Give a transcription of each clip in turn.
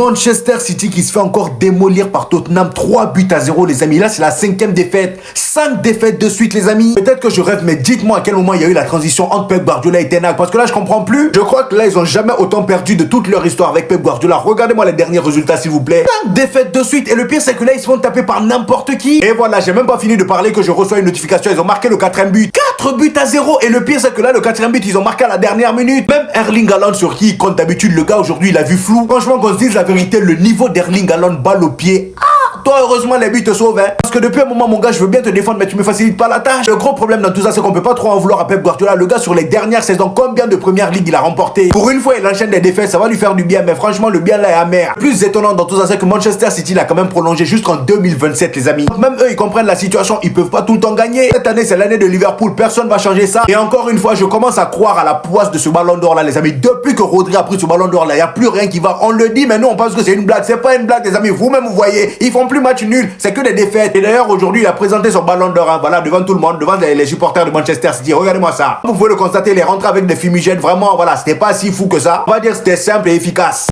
Manchester City qui se fait encore démolir par Tottenham, 3-0 les amis. Là c'est la 5e défaite, 5 défaites de suite les amis. Peut-être que je rêve, mais dites-moi à quel moment il y a eu la transition entre Pep Guardiola et Ten Hag, parce que là je comprends plus. Je crois que là ils ont jamais autant perdu de toute leur histoire avec Pep Guardiola. Regardez-moi les derniers résultats s'il vous plaît. 5 défaites de suite, et le pire c'est que là ils se font taper par n'importe qui. Et voilà, j'ai même pas fini de parler que je reçois une notification, ils ont marqué le 4e but. 4-0, et le pire c'est que là le 4e but ils ont marqué à la dernière minute. Même Erling Haaland sur qui il compte d'habitude, le gars aujourd'hui il a vu flou. Franchement qu'on se dise la vérité, le niveau d'Erling Haaland, balle au pied. Toi, heureusement, les buts te sauvent, hein. Parce que depuis un moment, mon gars, je veux bien te défendre, mais tu me facilites pas la tâche. Le gros problème dans tout ça, c'est qu'on peut pas trop en vouloir à Pep Guardiola. Le gars, sur les dernières saisons, combien de premières ligues il a remporté? Pour une fois, il enchaîne des défaites, ça va lui faire du bien, mais franchement, le bien là est amer. Le plus étonnant dans tout ça, c'est que Manchester City l'a quand même prolongé jusqu'en 2027, les amis. Même eux, ils comprennent la situation, ils peuvent pas tout le temps gagner. Cette année, c'est l'année de Liverpool, personne va changer ça. Et encore une fois, je commence à croire à la poisse de ce ballon d'or là, les amis. Depuis que Rodri a pris ce ballon d'or là, il n'y a plus rien qui va. On le dit, mais nous, on pense que c'est une blague. C'est pas une blague, les amis. Vous-même, vous voyez, ils font plus match nul. C'est que des défaites. Et d'ailleurs, aujourd'hui, il a présenté son ballon d'or, hein, voilà, devant tout le monde, devant les supporters de Manchester City. Regardez-moi ça. Vous pouvez le constater, il est rentré avec des fumigènes. Vraiment, voilà, c'était pas si fou que ça. On va dire que c'était simple et efficace.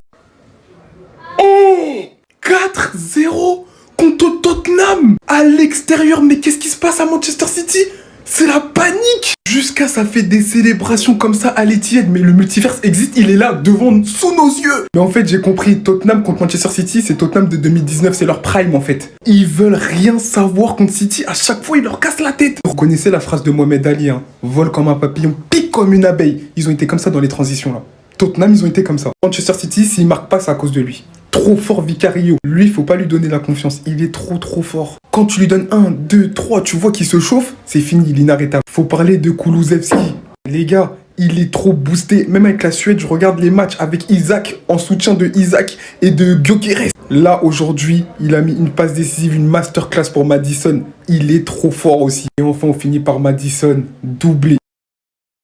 Oh, 4-0 contre Tottenham à l'extérieur. Mais qu'est-ce qui se passe à Manchester City? C'est la panique. Jusqu'à ça fait des célébrations comme ça à l'Etihad. Mais le multiverse existe, il est là, devant, sous nos yeux. Mais en fait, j'ai compris, Tottenham contre Manchester City, c'est Tottenham de 2019, c'est leur prime en fait. Ils veulent rien savoir contre City, à chaque fois, ils leur cassent la tête. Vous reconnaissez la phrase de Mohamed Ali, hein? Vole comme un papillon, pique comme une abeille. Ils ont été comme ça dans les transitions là. Tottenham, ils ont été comme ça. Manchester City, s'il marque pas, c'est à cause de lui. Trop fort Vicario. Lui, il faut pas lui donner la confiance. Il est trop fort. Quand tu lui donnes 1, 2, 3, tu vois qu'il se chauffe, c'est fini, il est inarrêtable. Faut parler de Kulusevski. Les gars, il est trop boosté. Même avec la Suède, je regarde les matchs avec Isaac, en soutien de Isaac et de Gyökeres. Là, aujourd'hui, il a mis une passe décisive, une masterclass pour Maddison. Il est trop fort aussi. Et enfin, on finit par Maddison, doublé.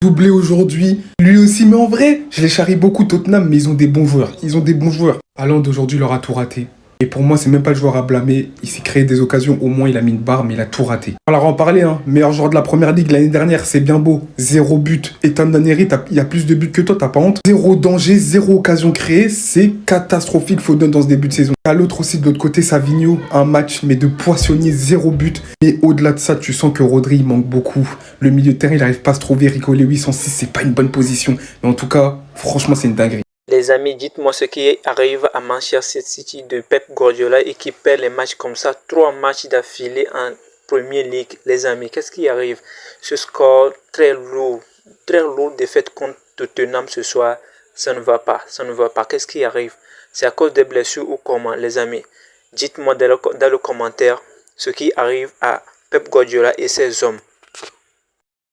Doublé aujourd'hui, lui aussi, mais en vrai, je les charrie beaucoup Tottenham, mais ils ont des bons joueurs. Ils ont des bons joueurs. Haaland aujourd'hui leur a tout raté. Et pour moi, c'est même pas le joueur à blâmer. Il s'est créé des occasions, au moins il a mis une barre, mais il a tout raté. Alors on va en parler, hein. Meilleur joueur de la première ligue l'année dernière, c'est bien beau. 0 but. Ethan Nwaneri, il y a plus de buts que toi, t'as pas honte. 0 danger, 0 occasion créée, c'est catastrophique Foden dans ce début de saison. À l'autre aussi, de l'autre côté, Savinho, un match, mais de poissonnier, 0 but. Et au-delà de ça, tu sens que Rodri, il manque beaucoup. Le milieu de terrain, il arrive pas à se trouver. Rico Lewis en 6, c'est pas une bonne position. Mais en tout cas, franchement, c'est une dinguerie. Les amis, dites-moi ce qui arrive à Manchester City de Pep Guardiola et qui perd les matchs comme ça, 3 matchs d'affilée en Premier League. Les amis, qu'est-ce qui arrive? Ce score très lourd défaite contre Tottenham ce soir, ça ne va pas, Qu'est-ce qui arrive? C'est à cause des blessures ou comment, les amis? Dites-moi dans le commentaire ce qui arrive à Pep Guardiola et ses hommes.